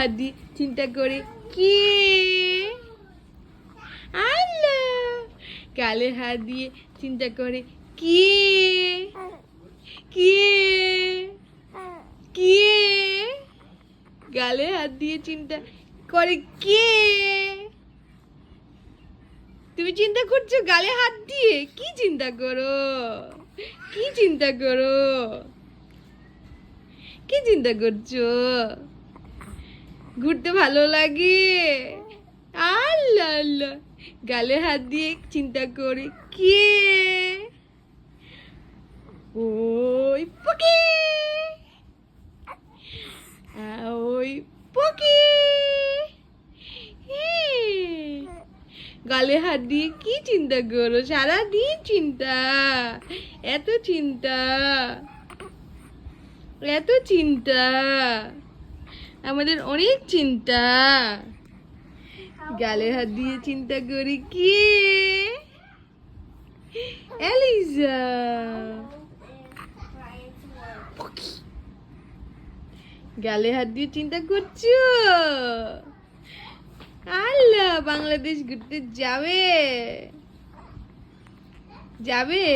হাত দিয়ে চিন্তা করে কে, আল্লাহ। গালে হাত দিয়ে চিন্তা করে কে, কে, কে। গালে হাত দিয়ে চিন্তা করে কে। তুমি চিন্তা করছো গালে হাত দিয়ে? কি চিন্তা করো, কি চিন্তা করো, কি চিন্তা করছো? ঘুরতে ভালো লাগে? আল্লাহ আল্লাহ। গালে হাত দিয়ে চিন্তা করে কে, ওই পকি, ওই পকি। গালে হাত দিয়ে কি চিন্তা করো? সারাদিন চিন্তা, এত চিন্তা, এত চিন্তা, আমাদের অনেক চিন্তা। গালে হাত দিয়ে চিন্তা করি কি, এলিজা। গালে হাত দিয়ে চিন্তা করছো? আল্লাহ, বাংলাদেশ ঘুরতে যাবে, যাবে।